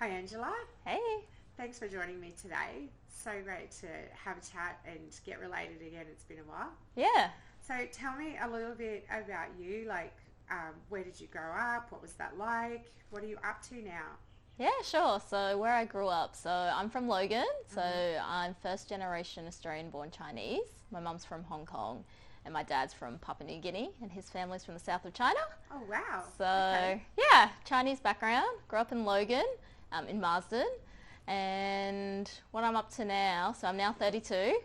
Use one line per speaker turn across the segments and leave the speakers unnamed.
Hi Angela,
Hey.
thanks for joining me today. So great to have a chat and get related again. It's been a while.
Yeah.
So tell me a little bit about you. Where did you grow up? What was that like? What are you up to now?
Yeah, sure. So where I grew up, so I'm from Logan. So
Mm-hmm.
I'm first generation Australian born Chinese. My mum's from Hong Kong and my dad's from Papua New Guinea and his family's from the south of China.
Oh wow.
So
Okay.
yeah, Chinese background. Grew up in Logan, in Marsden. And what I'm up to now, so I'm now 32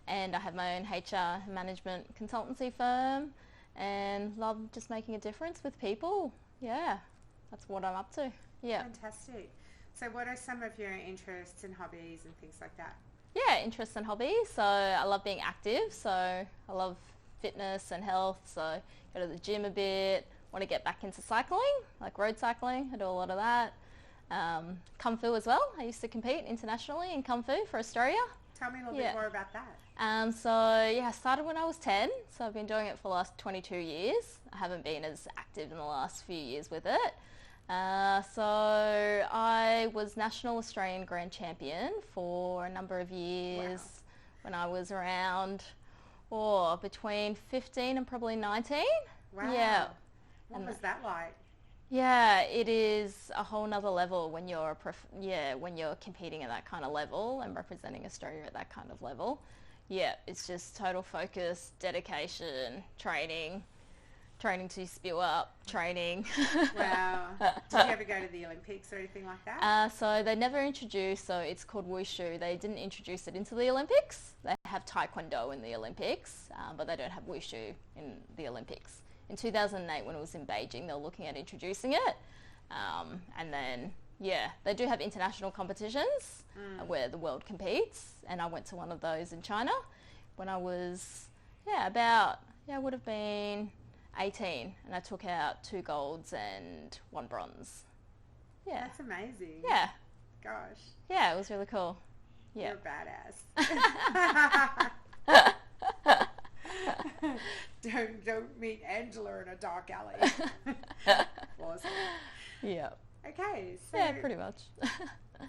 and I have my own HR management consultancy firm and love just making a difference with people. Yeah, that's what I'm up to. Yeah.
Fantastic. So what are some of your interests and hobbies and things like that?
Yeah, interests and hobbies. So I love being active. So I love fitness and health. So go to the gym a bit. Want to get back into cycling, like road cycling. I do a lot of that. Kung Fu as well. I used to compete internationally in Kung Fu for Australia.
Tell me a little
Yeah.
bit more about that.
I started when I was 10. So I've been doing it for the last 22 years. I haven't been as active in the last few years with it. So I was National Australian Grand Champion for a number of years.
Wow.
When I was around, between 15 and probably 19.
Wow.
Yeah.
What
And
was that like?
Yeah, it is a whole nother level when you're when you're competing at that kind of level and representing Australia at that kind of level. Yeah, it's just total focus, dedication, training to spew up, training.
Wow. Did you ever go to the Olympics or anything like that?
So they never introduced, so it's called wushu. They didn't introduce it into the Olympics. They have taekwondo in the Olympics, but they don't have wushu in the Olympics. In 2008, when it was in Beijing, they were looking at introducing it. And then, they do have international competitions where the world competes. And I went to one of those in China when I was, I would have been 18. And I took out 2 golds and 1 bronze. Yeah.
That's amazing.
Yeah.
Gosh.
Yeah, it was really cool. Yeah.
You're badass. Don't meet Angela in a dark alley. Awesome.
Yeah.
Okay, so
Yeah, pretty much.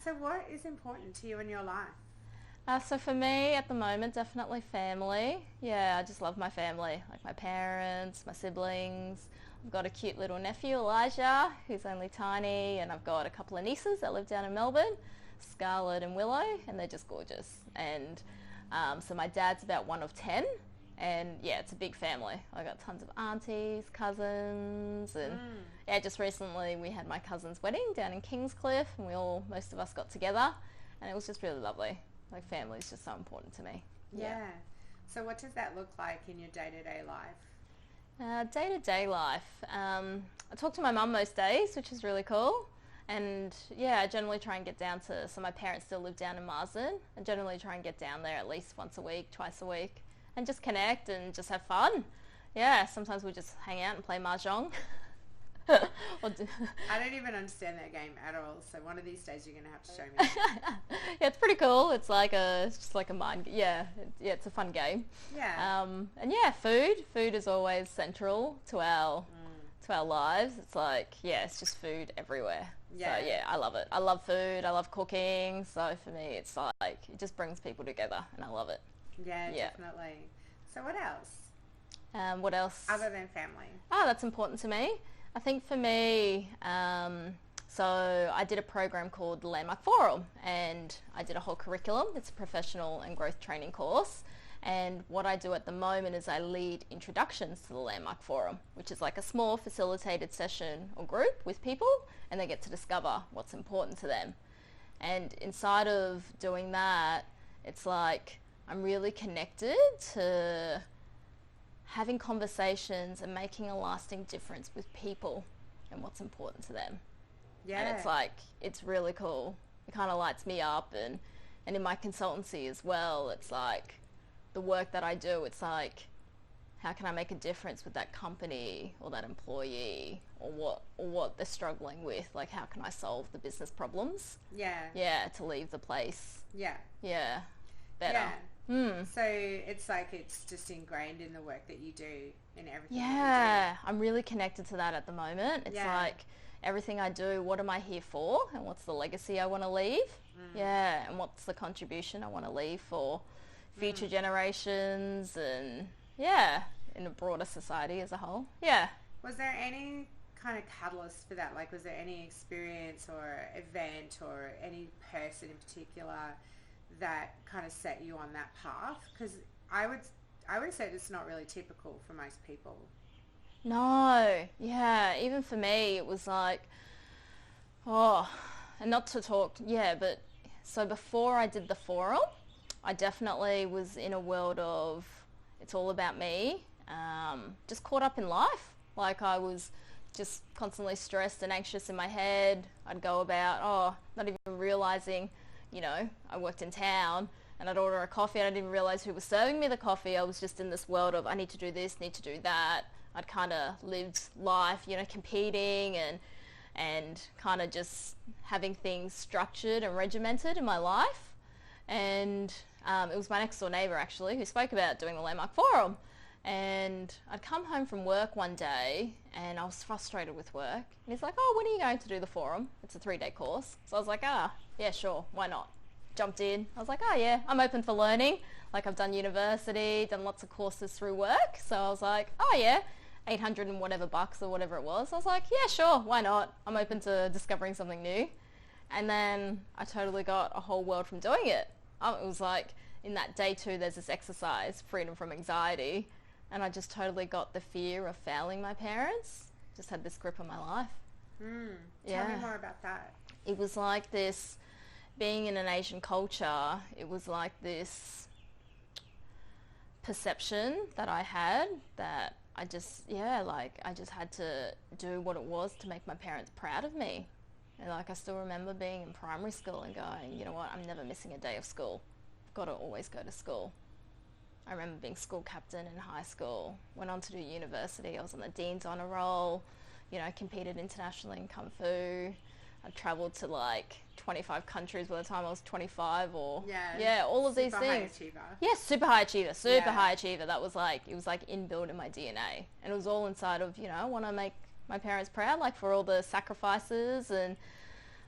so what is important to you in your life?
So for me, at the moment, definitely family. Yeah, I just love my family, like my parents, my siblings. I've got a cute little nephew, Elijah, who's only tiny, and I've got a couple of nieces that live down in Melbourne, Scarlett and Willow, and they're just gorgeous. And so my dad's about 1 of 10, and it's a big family. I got tons of aunties, cousins, and just recently we had my cousin's wedding down in Kingscliff, and most of us got together, and it was just really lovely. Like, family is just so important to me.
Yeah. So what does that look like in your day-to-day life?
Day-to-day life. I talk to my mum most days, which is really cool. And I generally try and get down to, so my parents still live down in Marsden. I generally try and get down there at least once a week, twice a week, and just connect and just have fun. Yeah, sometimes we just hang out and play mahjong.
I don't even understand that game at all. So one of these days you're going to have to show me.
Yeah, it's pretty cool. It's just like a mind. It's a fun game.
Yeah.
Food is always central to our lives. It's like, it's just food everywhere.
Yeah.
So I love it. I love food. I love cooking. So for me, it's like it just brings people together, and I love it.
Yeah, definitely. So what else?
What else?
Other than family.
Oh, that's important to me. I think for me, so I did a program called the Landmark Forum, and I did a whole curriculum. It's a professional and growth training course. And what I do at the moment is I lead introductions to the Landmark Forum, which is like a small facilitated session or group with people, and they get to discover what's important to them. And inside of doing that, it's like I'm really connected to having conversations and making a lasting difference with people and what's important to them.
Yeah.
And it's like, it's really cool. It kind of lights me up. And in my consultancy as well, it's like the work that I do, it's like, how can I make a difference with that company or that employee or what they're struggling with? Like, how can I solve the business problems?
Yeah.
Yeah, to leave the place.
Yeah.
Yeah, better.
Yeah. So it's like it's just ingrained in the work that you do in everything that
Yeah, I'm really connected to that at the moment. It's
Yeah.
like, everything I do, what am I here for, and what's the legacy I want to leave? Yeah, and what's the contribution I want to leave for future generations, and yeah, in a broader society as a whole. Yeah.
Was there any kind of catalyst for that? Like, was there any experience or event or any person in particular that kind of set you on that path? Because I would say it's not really typical for most people.
No, yeah, even for me, it was like, and not to talk, but so before I did the forum, I definitely was in a world of, it's all about me, just caught up in life. Like, I was just constantly stressed and anxious in my head. I'd go about, not even realizing, I worked in town, and I'd order a coffee and I didn't even realize who was serving me the coffee. I was just in this world of, I need to do this, need to do that. I'd kind of lived life, competing and kind of just having things structured and regimented in my life. And it was my next door neighbour, actually, who spoke about doing the Landmark Forum. And I'd come home from work one day and I was frustrated with work. And he's like, when are you going to do the forum? It's a 3-day course. So I was like, yeah, sure, why not? Jumped in. I was like, yeah, I'm open for learning. Like, I've done university, done lots of courses through work. So I was like, yeah, 800 and whatever bucks or whatever it was. I was like, yeah, sure, why not? I'm open to discovering something new. And then I totally got a whole world from doing it. It was like, in that day 2, there's this exercise, freedom from anxiety. And I just totally got the fear of failing my parents. Just had this grip on my life.
Tell me more about that.
It was like this, being in an Asian culture, it was like this perception that I had that I just had to do what it was to make my parents proud of me. And like, I still remember being in primary school and going, you know what, I'm never missing a day of school. I've got to always go to school. I remember being school captain in high school, went on to do university. I was on the Dean's Honour Roll, competed internationally in Kung Fu. I travelled to like 25 countries by the time I was 25 all of these things.
Super high achiever.
Yeah, super high achiever. That was like, it was like inbuilt in my DNA. And it was all inside of, I want to make my parents proud, like for all the sacrifices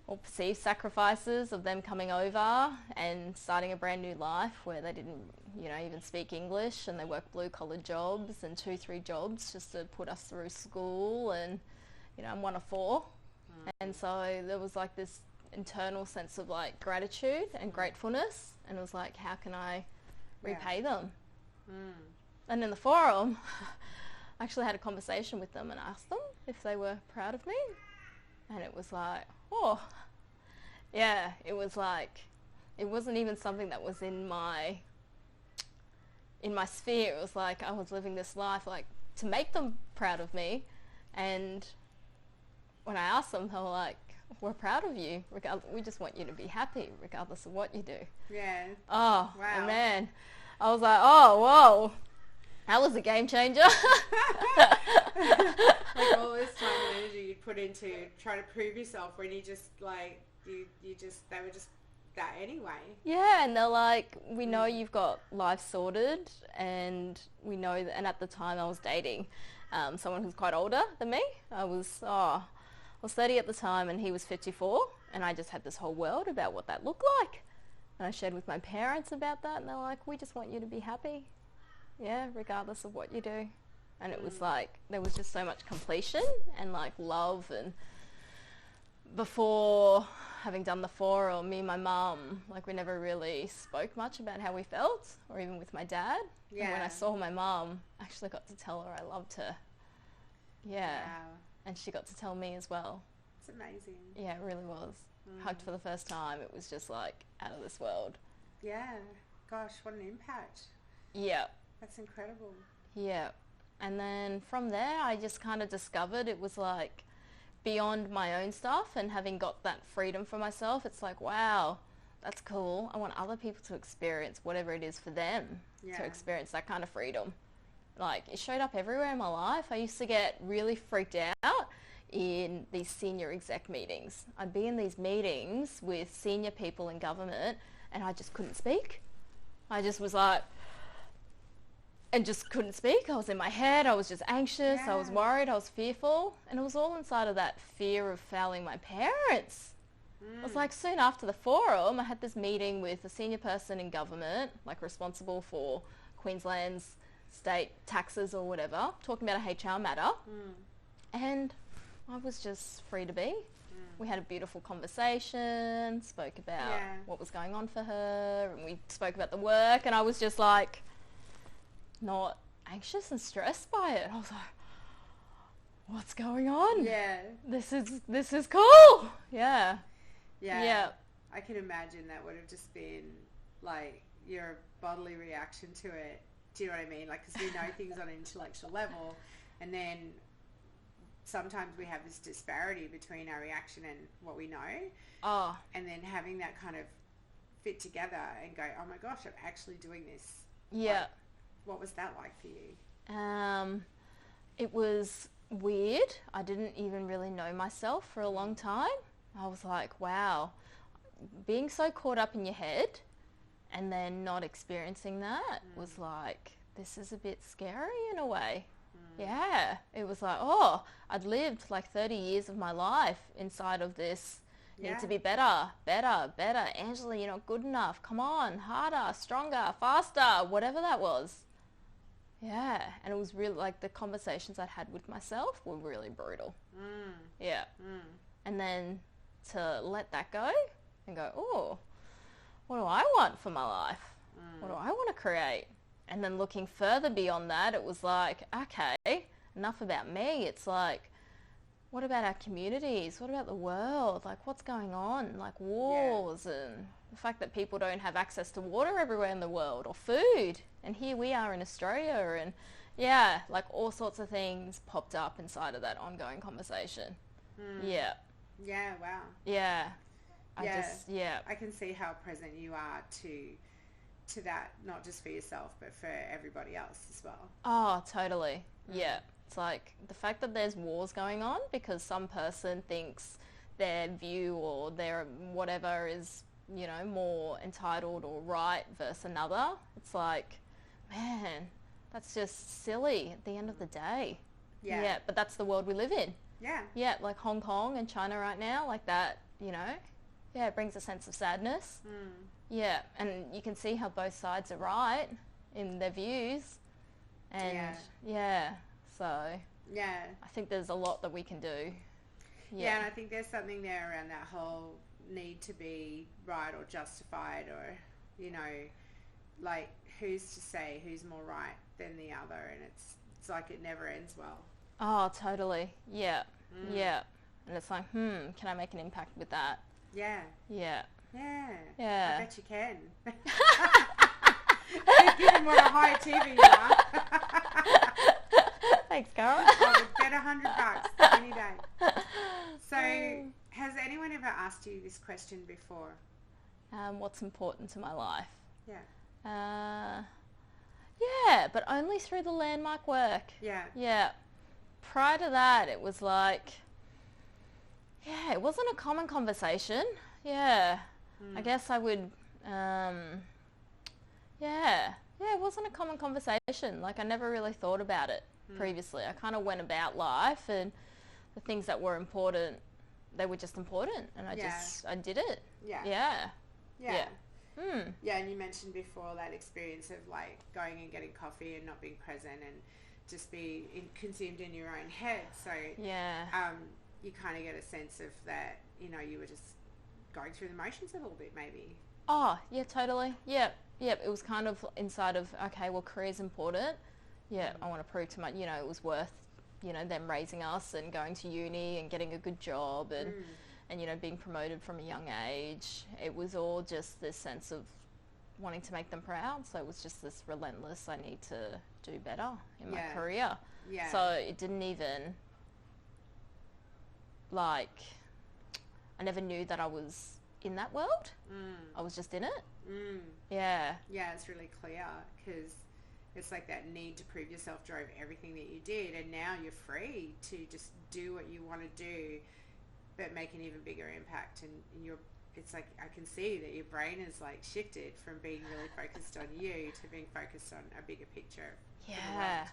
or perceived sacrifices of them coming over and starting a brand new life where they didn't, even speak English, and they worked blue-collar jobs and 2-3 jobs just to put us through school. And, I'm one of 4. And so there was like this internal sense of like gratitude and gratefulness, and it was like, how can I repay them? And in the forum, I actually had a conversation with them and asked them if they were proud of me. And it was like, it was like, it wasn't even something that was in my sphere. It was like, I was living this life like to make them proud of me. And when I asked them, they were like, we're proud of you. We just want you to be happy regardless of what you do.
Yeah.
Wow. And man, I was like, whoa, that was a game changer.
Like all this time and energy you put into trying to prove yourself when you just like, they were just that anyway. Yeah,
and they're like, we know you've got life sorted, and we know that, and at the time I was dating someone who's quite older than me. I was 30 at the time and he was 54, and I just had this whole world about what that looked like. And I shared with my parents about that, and they're like, we just want you to be happy. Yeah, regardless of what you do. And it was like, there was just so much completion and like love. And before having done the forum, me and my mum, like we never really spoke much about how we felt, or even with my dad.
Yeah.
And when I saw my mum, I actually got to tell her I loved her. Yeah.
Wow.
And she got to tell me as well.
It's amazing.
Yeah, it really was. Hugged for the first time. It was just like out of this world.
Yeah. Gosh, what an impact.
Yeah.
That's incredible.
Yeah. And then from there, I just kind of discovered it was like beyond my own stuff, and having got that freedom for myself, it's like, wow, that's cool. I want other people to experience whatever it is for them to experience that kind of freedom. Like, it showed up everywhere in my life. I used to get really freaked out in these senior exec meetings. I'd be in these meetings with senior people in government and I just couldn't speak. I just was like, and just couldn't speak. I was in my head. I was just anxious. I was
Yeah.
worried. I was fearful. And it was all inside of that fear of failing my parents. It was like soon after the forum, I had this meeting with a senior person in government, like responsible for Queensland's state taxes or whatever, talking about a HR matter. And I was just free to be. We had a beautiful conversation, spoke about what was going on for her, and we spoke about the work, and I was just like not anxious and stressed by it. I was like, what's going on?
Yeah.
This is cool. Yeah.
Yeah. I can imagine that would have just been like your bodily reaction to it. Do you know what I mean? Like, because we know things on an intellectual level, and then sometimes we have this disparity between our reaction and what we know.
Oh.
And then having that kind of fit together and go, oh my gosh, I'm actually doing this.
Yeah.
Like, what was that like for you?
It was weird. I didn't even really know myself for a long time. I was like, wow, being so caught up in your head and then not experiencing that was like, this is a bit scary in a way. Yeah, it was like, oh, I'd lived like 30 years of my life inside of this. Need to be better. Angela, you're not good enough. Come on, harder, stronger, faster, whatever that was. Yeah, and it was really like the conversations I'd had with myself were really brutal. Yeah. And then to let that go and go, oh, what do I want for my life? What do I want to create? And then looking further beyond that, it was like, okay, enough about me. It's like, what about our communities? What about the world? Like, what's going on? Like wars and the fact that people don't have access to water everywhere in the world or food. And here we are in Australia and like all sorts of things popped up inside of that ongoing conversation. Yeah.
Yeah, wow.
Yeah.
I can see how present you are to that, not just for yourself, but for everybody else as well.
Oh, totally. Yeah. It's like the fact that there's wars going on because some person thinks their view or their whatever is, you know, more entitled or right versus another. It's like, man, that's just silly at the end of the day. Yeah. But that's the world we live in.
Yeah.
Yeah, like Hong Kong and China right now, like that, you know. Yeah, it brings a sense of sadness. Yeah, and you can see how both sides are right in their views. And so I think there's a lot that we can do.
Yeah, and I think there's something there around that whole need to be right or justified or, you know, like who's to say who's more right than the other, and it's like it never ends well.
Oh, totally. Yeah. Yeah. And it's like, can I make an impact with that?
Yeah.
Yeah.
Yeah.
Yeah.
I bet you can. Given what a high TV you are.
Thanks, Cara.
I would bet $100 any day. So, has anyone ever asked you this question before?
What's important to my life?
Yeah.
Yeah, but only through the landmark work.
Yeah.
Yeah. Prior to that, it was like, it wasn't a common conversation. Yeah. I guess I would, it wasn't a common conversation. Like, I never really thought about it previously. I kind of went about life and the things that were important, they were just important. And I did it. Yeah.
Yeah.
Yeah.
Yeah, and you mentioned before that experience of like going and getting coffee and not being present and just be consumed in your own head. So you kind of get a sense of that, you know, you were just going through the motions a little bit maybe.
Oh, yeah, totally. Yeah. It was kind of inside of, okay, well, career's important. Yeah, I want to prove to my, you know, it was worth, you know, them raising us and going to uni and getting a good job and, you know, being promoted from a young age. It was all just this sense of wanting to make them proud. So it was just this relentless, I need to do better in my career. Yeah. So it didn't even, like, I never knew that I was in that world. I was just in it. Yeah. Yeah,
it's really clear because it's like that need to prove yourself drove everything that you did, and now you're free to just do what you want to do but make an even bigger impact, and you're it's like I can see that your brain is like shifted from being really focused on you to being focused on a bigger picture.
Yeah,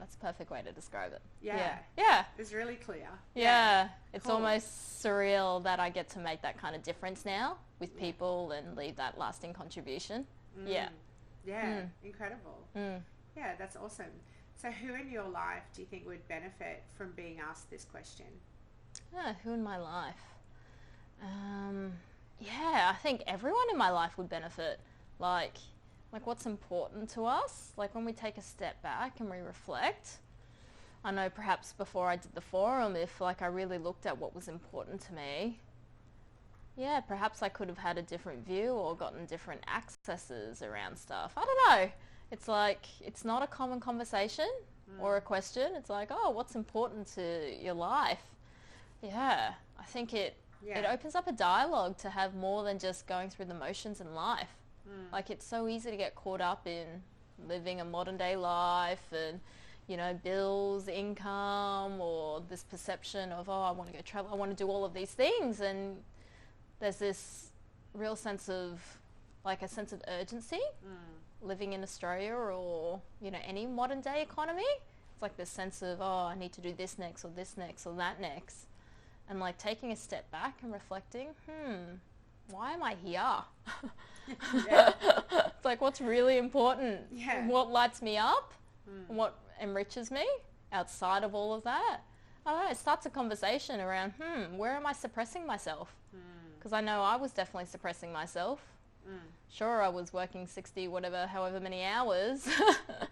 that's a perfect way to describe it.
Yeah.
Yeah.
It's really clear.
Yeah. It's
Cool.
almost surreal that I get to make that kind of difference now with people and leave that lasting contribution. Yeah.
Yeah, incredible. Yeah, that's awesome. So who in your life do you think would benefit from being asked this question?
Who in my life? I think everyone in my life would benefit. Like what's important to us. Like when we take a step back and we reflect. I know perhaps before I did the forum, if like I really looked at what was important to me, perhaps I could have had a different view or gotten different accesses around stuff. I don't know. It's like, it's not a common conversation or a question. It's like, oh, what's important to your life? Yeah, I think it opens up a dialogue to have more than just going through the motions in life. Like it's so easy to get caught up in living a modern day life and, bills, income, or this perception of, oh, I want to go travel, I want to do all of these things. And there's this real sense of, like a sense of urgency living in Australia or, any modern day economy. It's like this sense of, oh, I need to do this next or this next or that next. And like taking a step back and reflecting, why am I here? It's like, what's really important? What lights me up? What enriches me outside of all of that? I don't know, it starts a conversation around, where am I suppressing myself? Because I know I was definitely suppressing myself. Sure, I was working 60, however many hours.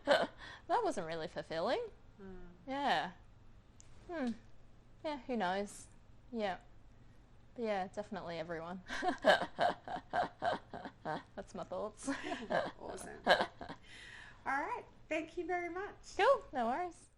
That wasn't really fulfilling. Yeah, who knows? Yeah. But yeah, definitely everyone. That's my thoughts.
Awesome. All right. Thank you very much.
Cool. No worries.